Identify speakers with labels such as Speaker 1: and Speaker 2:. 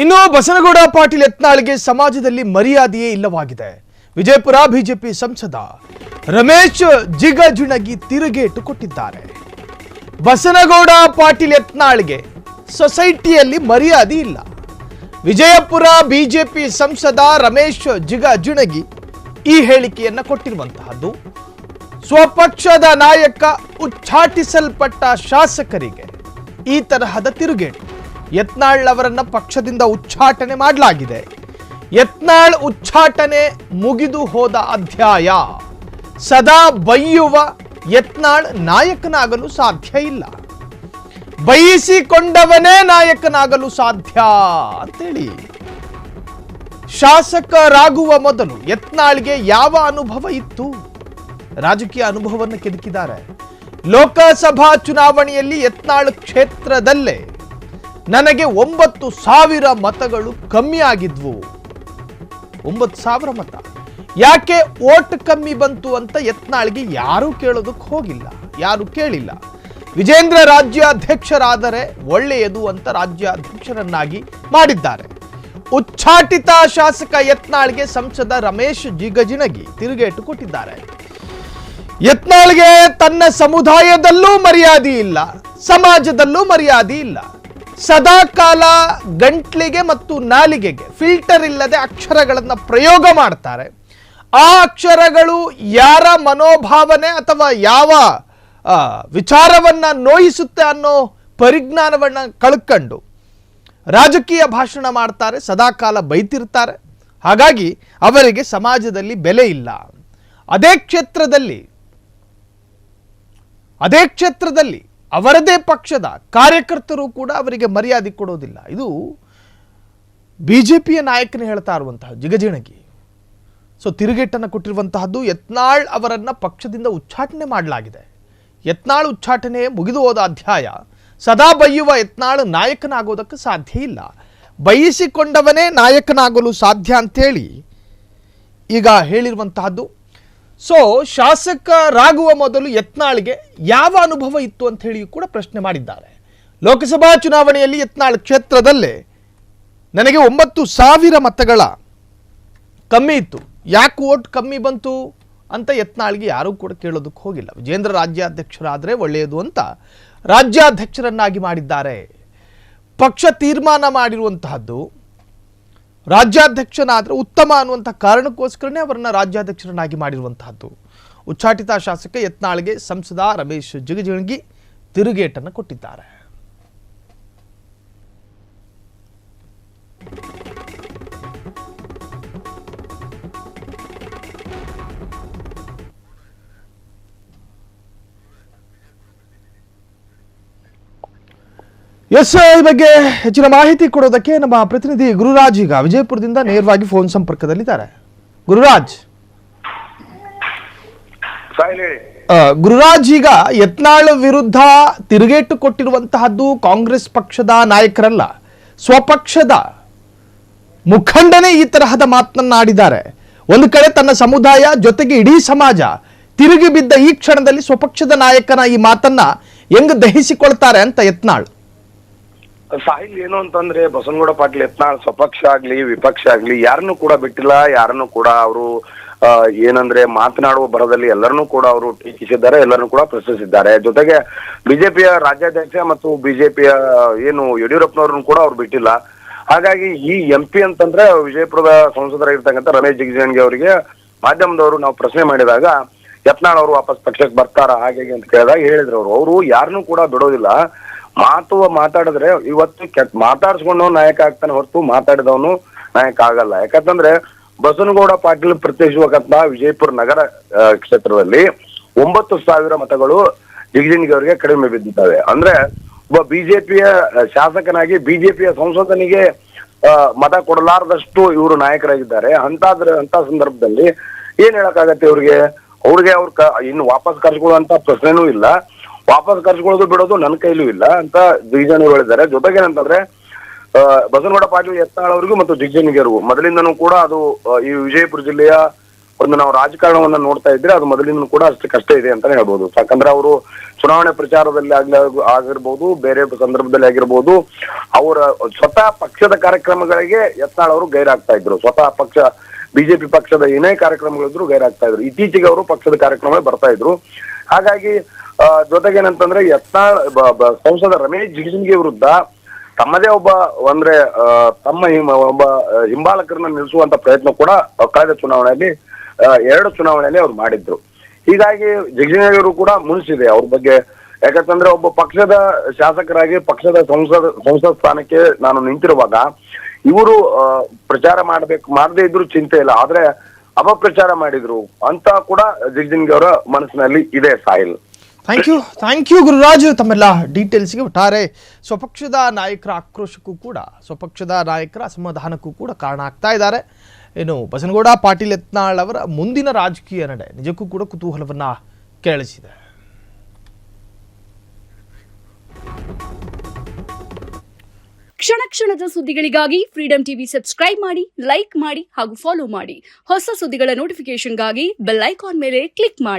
Speaker 1: ಇನ್ನು ಬಸನಗೌಡ ಪಾಟೀಲ್ ಯತ್ನಾಳ್ಗೆ ಸಮಾಜದಲ್ಲಿ ಮರ್ಯಾದೆಯೇ ಇಲ್ಲವಾಗಿದೆ. ವಿಜಯಪುರ ಬಿಜೆಪಿ ಸಂಸದ ರಮೇಶ್ ಜಿಗಜಿಣಗಿ ತಿರುಗೇಟು ಕೊಟ್ಟಿದ್ದಾರೆ. ಬಸನಗೌಡ ಪಾಟೀಲ್ ಯತ್ನಾಳ್ಗೆ ಸೊಸೈಟಿಯಲ್ಲಿ ಮರ್ಯಾದೆ ಇಲ್ಲ. ವಿಜಯಪುರ ಬಿಜೆಪಿ ಸಂಸದ ರಮೇಶ್ ಜಿಗಜಿಣಗಿ ಈ ಹೇಳಿಕೆಯನ್ನ ಕೊಟ್ಟಿರುವಂತಹದ್ದು. ಸ್ವಪಕ್ಷದ ನಾಯಕ ಉಚ್ಚಾಟಿಸಲ್ಪಟ್ಟ ಶಾಸಕರಿಗೆ ಈ ತರಹದ ತಿರುಗೇಟು. ಯತ್ನಾಳ್ ಅವರನ್ನ ಪಕ್ಷದಿಂದ ಉಚ್ಚಾಟನೆ ಮಾಡಲಾಗಿದೆ. ಯತ್ನಾಳ್ ಉಚ್ಚಾಟನೆ ಮುಗಿದು ಹೋದ ಅಧ್ಯಾಯ. ಸದಾ ಬೈಯುವ ಯತ್ನಾಳ್ ನಾಯಕನಾಗಲು ಸಾಧ್ಯ ಇಲ್ಲ. ಬಯಸಿಕೊಂಡವನೇ ನಾಯಕನಾಗಲು ಸಾಧ್ಯ ಅಂತೇಳಿ ಶಾಸಕರಾಗುವ ಮೊದಲು ಯತ್ನಾಳ್ಗೆ ಯಾವ ಅನುಭವ ಇತ್ತು? ರಾಜಕೀಯ ಅನುಭವವನ್ನು ಕೆದಕಿದ್ದಾರೆ. ಲೋಕಸಭಾ ಚುನಾವಣೆಯಲ್ಲಿ ಯತ್ನಾಳ್ ಕ್ಷೇತ್ರದಲ್ಲೇ ನನಗೆ 9,000 ಮತಗಳು ಕಮ್ಮಿ ಆಗಿದ್ವು. 9,000 ಮತ. ಯಾಕೆ ಓಟ್ ಕಮ್ಮಿ ಬಂತು ಅಂತ ಯತ್ನಾಳ್ಗೆ ಯಾರೂ ಕೇಳೋದಕ್ಕೆ ಹೋಗಿಲ್ಲ, ಯಾರು ಕೇಳಿಲ್ಲ. ವಿಜೇಂದ್ರ ರಾಜ್ಯಾಧ್ಯಕ್ಷರಾದರೆ ಒಳ್ಳೆಯದು ಅಂತ ರಾಜ್ಯಾಧ್ಯಕ್ಷರನ್ನಾಗಿ ಮಾಡಿದ್ದಾರೆ. ಉಚ್ಚಾಟಿತ ಶಾಸಕ ಯತ್ನಾಳ್ಗೆ ಸಂಸದ ರಮೇಶ್ ಜಿಗಜಿಣಗಿ ತಿರುಗೇಟು ಕೊಟ್ಟಿದ್ದಾರೆ. ಯತ್ನಾಳ್ಗೆ ತನ್ನ ಸಮುದಾಯದಲ್ಲೂ ಮರ್ಯಾದೆ ಇಲ್ಲ, ಸಮಾಜದಲ್ಲೂ ಮರ್ಯಾದೆ ಇಲ್ಲ. ಸದಾ ಕಾಲ ಗಂಟ್ಲಿಗೆ ಮತ್ತು ನಾಲಿಗೆಗೆ ಫಿಲ್ಟರ್ ಇಲ್ಲದೆ ಅಕ್ಷರಗಳನ್ನು ಪ್ರಯೋಗ ಮಾಡ್ತಾರೆ. ಆ ಅಕ್ಷರಗಳು ಯಾರ ಮನೋಭಾವನೆ ಅಥವಾ ಯಾವ ವಿಚಾರವನ್ನ ನೋಯಿಸುತ್ತೆ ಅನ್ನೋ ಪರಿಜ್ಞಾನವನ್ನ ಕಳ್ಕೊಂಡು ರಾಜಕೀಯ ಭಾಷಣ ಮಾಡ್ತಾರೆ, ಸದಾ ಕಾಲ ಬೈತಿರ್ತಾರೆ. ಹಾಗಾಗಿ ಅವರಿಗೆ ಸಮಾಜದಲ್ಲಿ ಬೆಲೆ ಇಲ್ಲ. ಅದೇ ಕ್ಷೇತ್ರದಲ್ಲಿ ಅವರದೇ ಪಕ್ಷದ ಕಾರ್ಯಕರ್ತರು ಕೂಡ ಅವರಿಗೆ ಮರ್ಯಾದೆ ಕೊಡೋದಿಲ್ಲ. ಇದು ಬಿಜೆಪಿಯ ನಾಯಕನೇ ಹೇಳ್ತಾ ಇರುವಂತಹ ಜಿಗಜಿಣಗಿ. ಸೊ ತಿರುಗೇಟನ್ನು ಕೊಟ್ಟಿರುವಂತಹದ್ದು. ಯತ್ನಾಳ್ ಅವರನ್ನ ಪಕ್ಷದಿಂದ ಉಚ್ಚಾಟನೆ ಮಾಡಲಾಗಿದೆ. ಯತ್ನಾಳ್ ಉಚ್ಚಾಟನೆ ಮುಗಿದು ಹೋದ ಅಧ್ಯಾಯ. ಸದಾ ಬೈಯುವ ಯತ್ನಾಳ್ ನಾಯಕನಾಗೋದಕ್ಕೆ ಸಾಧ್ಯ ಇಲ್ಲ. ಬಯಸಿಕೊಂಡವನೇ ನಾಯಕನಾಗಲು ಸಾಧ್ಯ ಅಂತೇಳಿ ಈಗ ಹೇಳಿರುವಂತಹದ್ದು. ಸೊ ಶಾಸಕರಾಗುವ ಮೊದಲು ಯತ್ನಾಳ್ಗೆ ಯಾವ ಅನುಭವ ಇತ್ತು ಅಂತ ಹೇಳಿ ಕೂಡ ಪ್ರಶ್ನೆ ಮಾಡಿದ್ದಾರೆ. ಲೋಕಸಭಾ ಚುನಾವಣೆಯಲ್ಲಿ ಯತ್ನಾಳ್ ಕ್ಷೇತ್ರದಲ್ಲೇ ನನಗೆ 9,000 ಮತಗಳ ಕಮ್ಮಿ ಇತ್ತು. ಯಾಕೆ ಓಟ್ ಕಮ್ಮಿ ಬಂತು ಅಂತ ಯತ್ನಾಳ್ಗೆ ಯಾರೂ ಕೂಡ ಕೇಳೋದಕ್ಕೆ ಹೋಗಿಲ್ಲ. ವಿಜೇಂದ್ರ ರಾಜ್ಯಾಧ್ಯಕ್ಷರಾದರೆ ಒಳ್ಳೆಯದು ಅಂತ ರಾಜ್ಯಾಧ್ಯಕ್ಷರನ್ನಾಗಿ ಮಾಡಿದ್ದಾರೆ. ಪಕ್ಷ ತೀರ್ಮಾನ ಮಾಡಿರುವಂತಹದ್ದು ರಾಜ್ಯಾಧ್ಯಕ್ಷನಾದರೆ ಉತ್ತಮ ಅನ್ನುವಂಥ ಕಾರಣಕ್ಕೋಸ್ಕರನೇ ಅವರನ್ನ ರಾಜ್ಯಾಧ್ಯಕ್ಷರನ್ನಾಗಿ ಮಾಡಿರುವಂತಹದ್ದು. ಉಚ್ಚಾಟಿತ ಶಾಸಕ ಯತ್ನಾಳ್ಗೆ ಸಂಸದ ರಮೇಶ್ ಜಿಗಜಿಣಗಿ ತಿರುಗೇಟನ್ನು ಕೊಟ್ಟಿದ್ದಾರೆ. ಈ ಬಗ್ಗೆ ಹೆಚ್ಚಿನ ಮಾಹಿತಿ ಕೊಡೋದಕ್ಕೆ ನಮ್ಮ ಪ್ರತಿನಿಧಿ ಗುರುರಾಜ್ ಈಗ ವಿಜಯಪುರದಿಂದ ನೇರವಾಗಿ ಫೋನ್ ಸಂಪರ್ಕದಲ್ಲಿದ್ದಾರೆ. ಗುರುರಾಜ್, ಈಗ ಯತ್ನಾಳ್ ವಿರುದ್ಧ ತಿರುಗೇಟು ಕೊಟ್ಟಿರುವಂತಹದ್ದು ಕಾಂಗ್ರೆಸ್ ಪಕ್ಷದ ನಾಯಕರಲ್ಲ, ಸ್ವಪಕ್ಷದ ಮುಖಂಡನೇ ಈ ತರಹದ ಮಾತನಾಡಿದ್ದಾರೆ. ಒಂದು ಕಡೆ ತನ್ನ ಸಮುದಾಯ ಜೊತೆಗೆ ಇಡೀ ಸಮಾಜ ತಿರುಗಿ ಬಿದ್ದ ಈ ಕ್ಷಣದಲ್ಲಿ ಸ್ವಪಕ್ಷದ ನಾಯಕನ ಈ ಮಾತನ್ನ ಹೆಂಗ್ ದಹಿಸಿಕೊಳ್ತಾರೆ ಅಂತ ಯತ್ನಾಳ್.
Speaker 2: ಸಾಹಿಲ್, ಏನು ಅಂತಂದ್ರೆ ಬಸನಗೌಡ ಪಾಟೀಲ್ ಯತ್ನಾಳ್ ಸ್ವಪಕ್ಷ ಆಗ್ಲಿ ವಿಪಕ್ಷ ಆಗ್ಲಿ ಯಾರನ್ನು ಕೂಡ ಬಿಟ್ಟಿಲ್ಲ. ಯಾರನ್ನು ಕೂಡ ಅವರು ಏನಂದ್ರೆ ಮಾತನಾಡುವ ಬರದಲ್ಲಿ ಎಲ್ಲರನ್ನೂ ಕೂಡ ಅವರು ಟೀಕಿಸಿದ್ದಾರೆ, ಎಲ್ಲರನ್ನೂ ಕೂಡ ಪ್ರಶ್ನಿಸಿದ್ದಾರೆ. ಜೊತೆಗೆ ಬಿಜೆಪಿಯ ರಾಜ್ಯಾಧ್ಯಕ್ಷ ಮತ್ತು ಬಿಜೆಪಿಯ ಏನು ಯಡಿಯೂರಪ್ಪನವ್ರನ್ನು ಕೂಡ ಅವ್ರು ಬಿಟ್ಟಿಲ್ಲ. ಹಾಗಾಗಿ ಈ MP ಅಂತಂದ್ರೆ ವಿಜಯಪುರದ ಸಂಸದರಾಗಿರ್ತಕ್ಕಂಥ ರಮೇಶ್ ಜಿಗಜಿಣಗಿ ಅವರಿಗೆ ಮಾಧ್ಯಮದವರು ನಾವು ಪ್ರಶ್ನೆ ಮಾಡಿದಾಗ ಯತ್ನಾಳ್ ಅವರು ವಾಪಸ್ ಪಕ್ಷಕ್ಕೆ ಬರ್ತಾರ ಹಾಗೆ ಅಂತ ಕೇಳಿದಾಗ ಹೇಳಿದ್ರು ಅವರು ಯಾರನ್ನೂ ಕೂಡ ಬಿಡೋದಿಲ್ಲ. ಮಾತಾಡಿದ್ರೆ ಇವತ್ತು ಮಾತಾಡ್ಸ್ಕೊಂಡವ್ ನಾಯಕ ಆಗ್ತಾನೆ ಹೊರತು ಮಾತಾಡಿದವನು ನಾಯಕ ಆಗಲ್ಲ. ಯಾಕಂತಂದ್ರೆ ಬಸನಗೌಡ ಪಾಟೀಲ್ ಪ್ರತ್ಯೇಕಿಸುವಂತ ವಿಜಯಪುರ ನಗರ ಕ್ಷೇತ್ರದಲ್ಲಿ 9,000 ಮತಗಳು ಜಿಗಜಿಣಗಿ ಅವರಿಗೆ ಕಡಿಮೆ ಬಿದ್ದಿದ್ದಾವೆ. ಅಂದ್ರೆ ಒಬ್ಬ ಬಿಜೆಪಿಯ ಶಾಸಕನಾಗಿ ಬಿಜೆಪಿಯ ಸಂಸದನಿಗೆ ಮತ ಕೊಡಲಾರದಷ್ಟು ಇವರು ನಾಯಕರಾಗಿದ್ದಾರೆ. ಅಂತ ಸಂದರ್ಭದಲ್ಲಿ ಏನ್ ಹೇಳಕ್ಕಾಗತ್ತೆ ಅವ್ರಿಗೆ ಅವ್ರ ಇನ್ನು ವಾಪಸ್ ಕರ್ಸ್ಕೊಳ್ಳುವಂತ ಪ್ರಶ್ನೆನೂ ಇಲ್ಲ. ವಾಪಸ್ ಕರ್ಸ್ಕೊಳ್ಳೋದು ಬಿಡೋದು ನನ್ನ ಕೈಲೂ ಇಲ್ಲ ಅಂತ ಜಿಗಜಿಣಗಿ ಹೇಳಿದ್ದಾರೆ. ಜೊತೆಗೆ ಏನಂತಂದ್ರೆ ಬಸನಗೌಡ ಪಾಟೀಲ್ ಯತ್ನಾಳ್ ಅವರಿಗೂ ಮತ್ತು ಜಿಗಜಿಣಗಿ ಅವರಿಗೂ ಮೊದಲಿಂದನೂ ಕೂಡ ಅದು ಈ ವಿಜಯಪುರ ಜಿಲ್ಲೆಯ ಒಂದು ನಾವು ರಾಜಕಾರಣವನ್ನ ನೋಡ್ತಾ ಇದ್ರೆ ಅದು ಮೊದಲಿಂದ ಕೂಡ ಅಷ್ಟು ಕಷ್ಟ ಇದೆ ಅಂತಾನೆ ಹೇಳ್ಬೋದು. ಯಾಕಂದ್ರೆ ಅವರು ಚುನಾವಣೆ ಪ್ರಚಾರದಲ್ಲಿ ಆಗಿರ್ಬೋದು, ಬೇರೆ ಸಂದರ್ಭದಲ್ಲಿ ಆಗಿರ್ಬೋದು, ಅವರ ಸ್ವತಃ ಪಕ್ಷದ ಕಾರ್ಯಕ್ರಮಗಳಿಗೆ ಯತ್ನಾಳ್ ಅವರು ಗೈರಾಗ್ತಾ ಇದ್ರು. ಸ್ವತಃ ಪಕ್ಷ ಬಿಜೆಪಿ ಪಕ್ಷದ ಏನೇ ಕಾರ್ಯಕ್ರಮಗಳಿದ್ರು ಗೈರಾಗ್ತಾ ಇದ್ರು. ಇತ್ತೀಚೆಗೆ ಅವರು ಪಕ್ಷದ ಕಾರ್ಯಕ್ರಮ ಬರ್ತಾ ಇದ್ರು. ಹಾಗಾಗಿ ಜೊತೆಗೇನಂತಂದ್ರೆ ಯತ್ನಾಳ್ ಸಂಸದ ರಮೇಶ್ ಜಿಗಜಿಣಗಿ ವಿರುದ್ಧ ತಮ್ಮದೇ ತಮ್ಮ ಒಬ್ಬ ಹಿಂಬಾಲಕರನ್ನ ನಿಲ್ಲಿಸುವಂತ ಪ್ರಯತ್ನ ಕೂಡ ಕಳೆದ ಚುನಾವಣೆಯಲ್ಲಿ 2 ಚುನಾವಣೆಯಲ್ಲಿ ಅವ್ರು ಮಾಡಿದ್ರು. ಹೀಗಾಗಿ ಜಿಗಜಿಣಗಿಯವರು ಕೂಡ ಮುನಿಸಿದೆ ಅವ್ರ ಬಗ್ಗೆ. ಯಾಕಂತಂದ್ರೆ ಒಬ್ಬ ಪಕ್ಷದ ಶಾಸಕರಾಗಿ ಪಕ್ಷದ ಸಂಸತ್ ಸ್ಥಾನಕ್ಕೆ ನಾನು ನಿಂತಿರುವಾಗ ಇವರು ಪ್ರಚಾರ ಮಾಡದೇ ಇದ್ರು ಚಿಂತೆ ಇಲ್ಲ, ಆದ್ರೆ ಅಪಪ್ರಚಾರ ಮಾಡಿದ್ರು ಅಂತ ಕೂಡ ಜಿಗಜಿಣಗಿ ಅವರ ಮನಸ್ಸಿನಲ್ಲಿ ಇದೆ. ಸಾಹಿಲ್,
Speaker 1: ಥ್ಯಾಂಕ್ ಯು ಗುರುರಾಜ್ ತಮ್ಮೆಲ್ಲ ಡೀಟೇಲ್ಸ್ಗೆ. ಒಟ್ಟಾರೆ ಸ್ವಪಕ್ಷದ ನಾಯಕರ ಆಕ್ರೋಶಕ್ಕೂ ಕೂಡ, ಸ್ವಪಕ್ಷದ ನಾಯಕರ ಅಸಮಾಧಾನಕ್ಕೂ ಕೂಡ ಕಾರಣ ಆಗ್ತಾ ಇದ್ದಾರೆ. ಏನು ಬಸನಗೌಡ ಪಾಟೀಲ್ ಯತ್ನಾಳ್ ಅವರ ಮುಂದಿನ ರಾಜಕೀಯ ನಡೆ ನಿಜಕ್ಕೂ ಕೂಡ ಕುತೂಹಲವನ್ನ ಕೆರಳಿಸಿದೆ.
Speaker 3: ಕ್ಷಣ ಕ್ಷಣದ ಸುದ್ದಿಗಳಿಗಾಗಿ ಫ್ರೀಡಂ ಟಿವಿ ಸಬ್ಸ್ಕ್ರೈಬ್ ಮಾಡಿ, ಲೈಕ್ ಮಾಡಿ ಹಾಗೂ ಫಾಲೋ ಮಾಡಿ. ಹೊಸ ಸುದ್ದಿಗಳ ನೋಟಿಫಿಕೇಶನ್ಗಾಗಿ ಬೆಲ್ ಐಕಾನ್ ಮೇಲೆ ಕ್ಲಿಕ್ ಮಾಡಿ.